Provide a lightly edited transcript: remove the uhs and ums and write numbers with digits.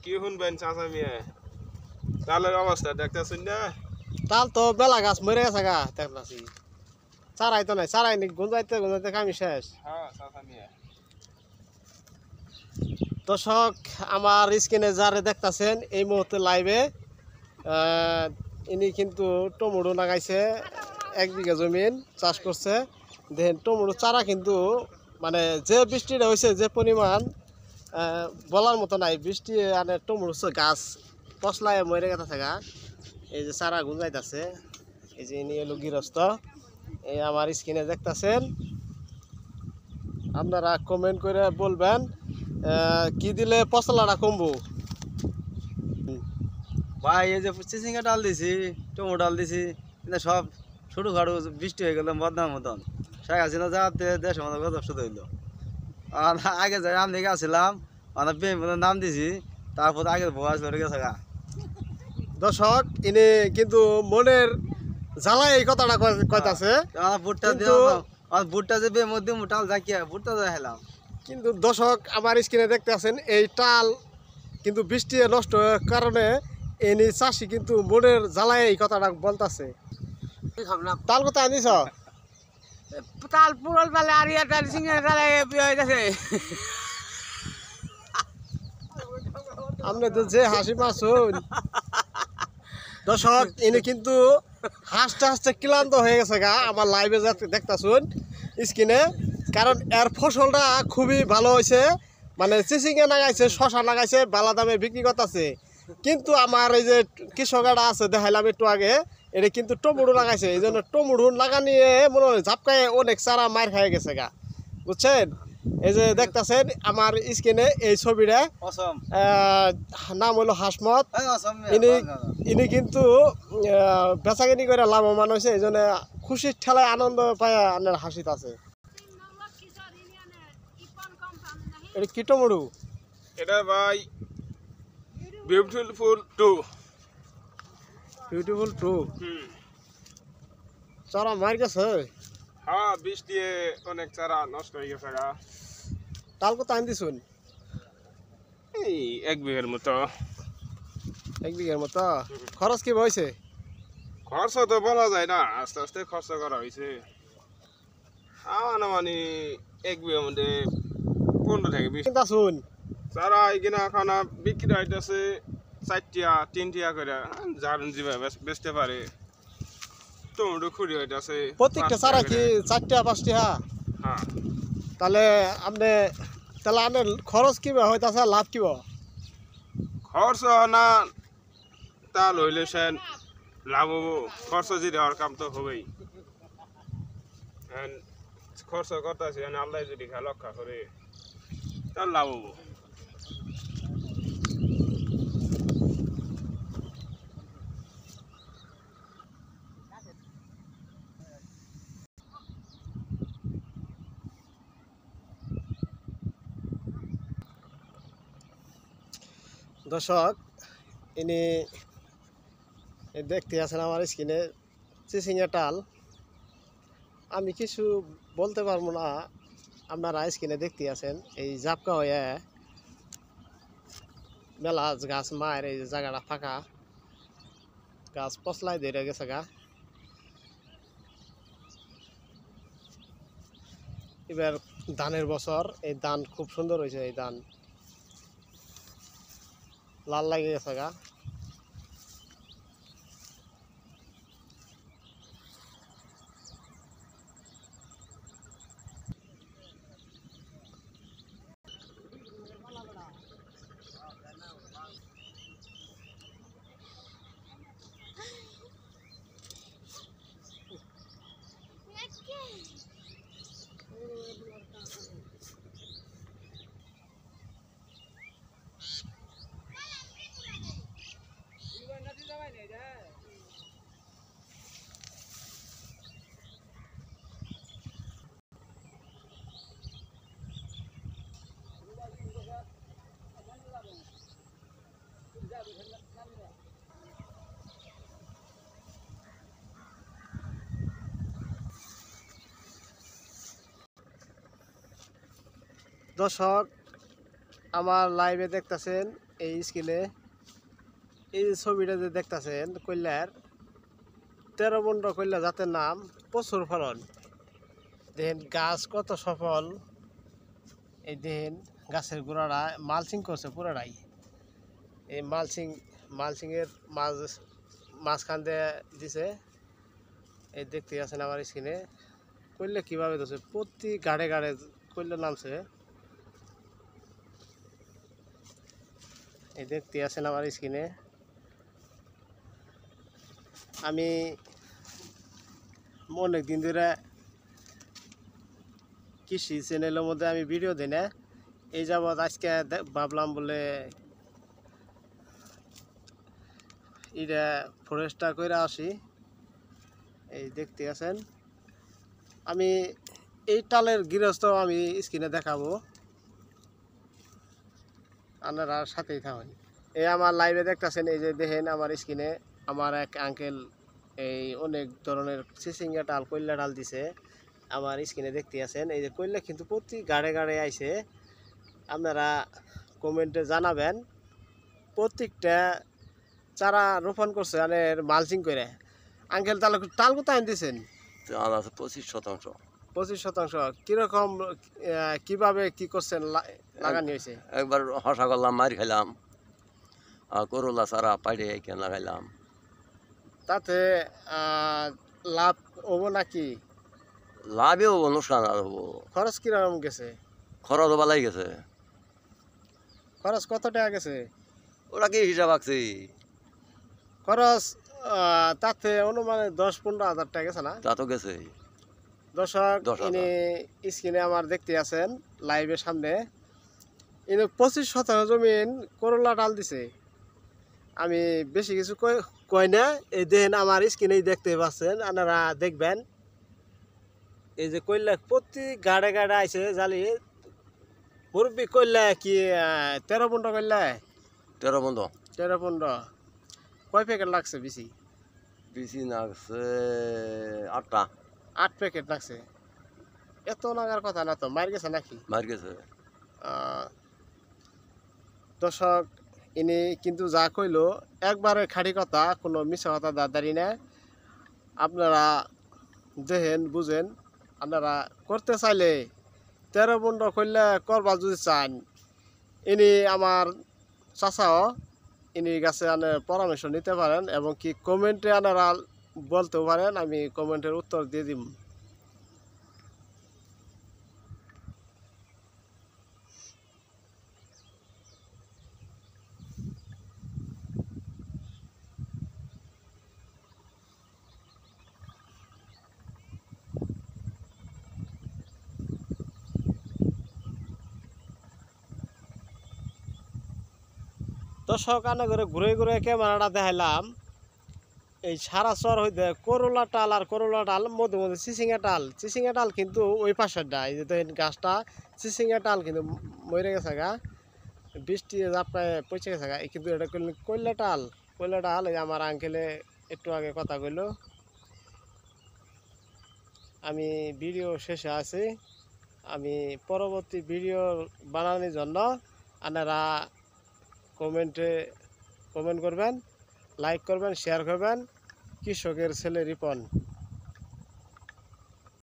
কি শুনবেন চাচা মিয়া তালের অবস্থা দেখতেছেন না তাল তো বেলা গাছ মরে গেছে গা দেখলাছি চারাই তো নাই চারাই নি গুঞ্জাইতে গুঞ্জাইতে কামি শেষ হ্যাঁ চাচা মিয়া দর্শক আমার স্ক্রিনে যারে দেখতাছেন এই মুহূর্তে লাইভে ইনি কিন্তু টমেটো লাগাইছে 1 বিঘা জমিন চাষ করছে দেখেন টমেটো চারা কিন্তু মানে যে বৃষ্টিটা হয়েছে যে পরিমাণ বলার মতো নাই বৃষ্টি আনে টমেটো গাছ পশলায় মরে গেছে গা এই যে চারা গুঞ্জাইতেছে এই যে ইনি হলো গৃহস্থ এই আমার স্ক্রিনে দেখতাছেন আপনারা কমেন্ট করে বলবেন কি দিলে পচলাটা কমবো ভাই এই যে চিচিঙ্গা ডাল দিছি টমেটো ডাল দিছি কিন্তু সব ছোটো খাটো বৃষ্টি হয়ে গেল বদনাম মতন শেখ হাসিনা যাতে দেশের মতো গজব শুধু হইলো আর আগে যাই আমি গেছিলাম মানে নাম দিছি তারপর আগে ভয় ধরে গেছে গা দর্শক ইনি কিন্তু মনের জ্বালায় এই কথাটা কইতাছে ভুট্টা দিয়ে ভুট্টা যে বে মধ্যে মোটাল যাকিয়া ভুট্টা দিয়ে হেলাম কিন্তু দর্শক আমার স্ক্রিনে দেখতে আছেন এই টাল কিন্তু বৃষ্টি নষ্ট হওয়ার কারণে এনি চাষি কিন্তু মনের জ্বালায় এই কথাটা বলতাছে তাল কোথায় আনিস তাল পুরল তালে আর ইয়া তাল সিঙ্গে তালে হয়ে গেছে আপনি তো যে হাসি মাসুন দর্শক ইনি কিন্তু হাসতে হাসতে ক্লান্ত হয়ে গেছে গা আমার লাইভে দেখতাছুন স্ক্রিনে কারণ এর ফসলটা খুবই ভালো হয়েছে মানে চিচিঙ্গা লাগাইছে শশা লাগাইছে বালা দামে বিক্রি করতেছে কিন্তু আমার এই যে কৃষকরা আছে দেখাইলাম একটু আগে এটা কিন্তু টমেটো লাগাইছে এই জন্য টমেটো লাগানিয়ে মনে হয় ঝাপকায় অনেক চারা মার খাই গেছে গা বুঝছেন এই যে দেখতেছেন আমার স্ক্রিনে এই ছবিটা নাম হলো হাসমত ইনি কিন্তু বেচাকিনি করে লাভবান হয়েছে এই জন্য খুশির ঠেলায় আনন্দ পায় আপনার হাসিত আছে এটা কি টমেটো এটা ভাই বিউটিফুল 2 চারা মার গেছে হ্যাঁ বৃষ্টি অনেক চারা নষ্ট হয়ে গেছে গা তাল কত আন দিছুন এই 1 বিঘার মতো 1 বিঘার মতো খরচ কি হয়েছে খরচ তো বলা যায় না আস্তে আস্তে খরচ করা হয়েছে মানে 1 বিঘার মধ্যে 15 থেকে 20 চিন্তা শুন চারা এখানে খানা বিক্রি হইতেছে 4 টিয়া 3 টিয়া করে যার যেভাবে বেচতে পারে টমেটো খুঁড়ি হইতেছে প্রত্যেকটা চারা কি 4টা 5টা হ্যাঁ তাহলে আপনি তাহলে আপনার খরচ কিবা হইতাছে লাভ কিবা খরচ না তা লইলে সেন লাভ হবো খরচ যদি হওয়ার কাম তো হবেই খরচ করতেছে আল্লাহ যদি রক্ষা করে তার লাভ হবো দর্শক ইনি দেখতে আছেন আমার স্ক্রিনে চিচিঙ্গা টাল আমি কিছু বলতে পারবো না আপনারা স্ক্রিনে দেখতে আছেন এই জাপকা হয়ে মেলা গাছ মায়ের এই জায়গাটা ফাঁকা গাছ পচলাই ধরে গেছে গা এবার ধানের বছর এই ধান খুব সুন্দর হয়েছে এই ধান লাল লাগে গেছে গা দর্শক আমার লাইভে দেখতেছেন এই স্ক্রিনে এই যে ছবিটা যে দেখতেছেন কইলার 13-15 কইলা জাতের নাম, প্রচুর ফলন। দেখেন গাছ কত সফল, এই দেখেন গাছের গোড়াটা মালচিং করছে পুরাটাই। এই মালচিংয়ের মাঝখান দিয়ে দিছে, এই দেখতে আছেন আমার স্ক্রিনে। কইলে কীভাবে দিচ্ছে, প্রতি গাড়ে গাড়ে কইলে নামছে, এই দেখতে আছেন আমার স্ক্রিনে। আমি অনেক দিন ধরে কৃষি চ্যানেলের মধ্যে আমি ভিডিও দিই না, এই যাবৎ আজকে ভাবলাম বলে এটা ফরেস্টটা করে আসি। এই দেখতে আছেন আমি এই টালের গৃহস্থ আমি স্ক্রিনে দেখাবো, আপনারা সাথেই থাকুন। এই আমার লাইভে দেখতেছেন, এই যে দেখেন আমার স্ক্রিনে আমার এক আঙ্কেল এই অনেক ধরনের চিচিঙ্গা ডাল কইলা ডাল দিছে আমার স্ক্রিনে দেখতে আছেন। এই যে কইলা কিন্তু প্রতি গাড়ে গাড়ে আইছে, আপনারা কমেন্টে জানাবেন। প্রত্যেকটা চারা রোপণ করছে মানে মালচিং করে। আঙ্কেল তাহলে টাল কোথায় আনতেছেন? 25%। 25%। কিরকম কিভাবে কি করছেন লাগানি হয়েছে? একবার হসা করলাম, মার খাইলাম, আর করলা চারা পাইড়ে এখানে লাগাইলাম। তাতে লাভ হবো নাকি? লাভে হবো, অনুষ্ঠান আর হবো। খরচ কিরকম গেছে? খরচ বালাই গেছে। খরচ কত টাকা গেছে? ওরা কি হিসাব আঁকছে? খরচ তাতে অনুমানে 10-15 হাজার টাকা গেছে না? তা তো গেছে। দর্শক 10,000। ইনি স্ক্রিনে আমার দেখতে আছেন লাইভের সামনে, ইনি 25% জমিন করলা ডাল দিছে। আমি বেশি কিছু কই না, এই দেখেন আমার স্ক্রিনেই দেখতে পাচ্ছেন, আপনারা দেখবেন। এই যে কইলা প্রতি গাড়ে গাড়ে আইছে জালি মুরব্বী কইলা কি 13-15 কইলা? 13-15। কয় প্যাকেট লাগছে বেশি? বেশি লাগছে 8টা। 8 প্যাকেট লাগছে। এত লাগার কথা না তো, মার গেছে নাকি? মার গেছে। দর্শক ইনি কিন্তু যা কইলো একবারে খাঁটি কথা, কোনো মিছা কথা দাঁড়ারি না। আপনারা দেখেন বুঝেন, আপনারা করতে চাইলে 13-15 কইলে করবা যদি চান, ইনি আমার চাচাও, ইনি কাছে পরামর্শ নিতে পারেন এবং কি কমেন্টে আপনারা বলতেও পারেন, আমি কমেন্টের উত্তর দিয়ে দিব। দর্শক আনে করে ঘুরে ঘুরে ক্যামেরাটা দেখাইলাম। এই সারা চর হইতে করলা টাল আর করলা ডাল মধ্যে মধ্যে চিচিঙ্গা ডাল কিন্তু ওই পাশেরটা, এই যে দেখেন গাছটা চিচিঙ্গা ডাল কিন্তু মরে গেছে গা, বৃষ্টি জাপটায় পচে গেছে গা। কিন্তু এটা কইলা ডাল এই আমার আঙ্কেলে একটু আগে কথা কইল। আমি ভিডিও শেষে আছি, আমি পরবর্তী ভিডিও বানানোর জন্য আপনারা কমেন্ট করবেন, লাইক করবেন, শেয়ার করবেন। কৃষকের ছেলে রিপন।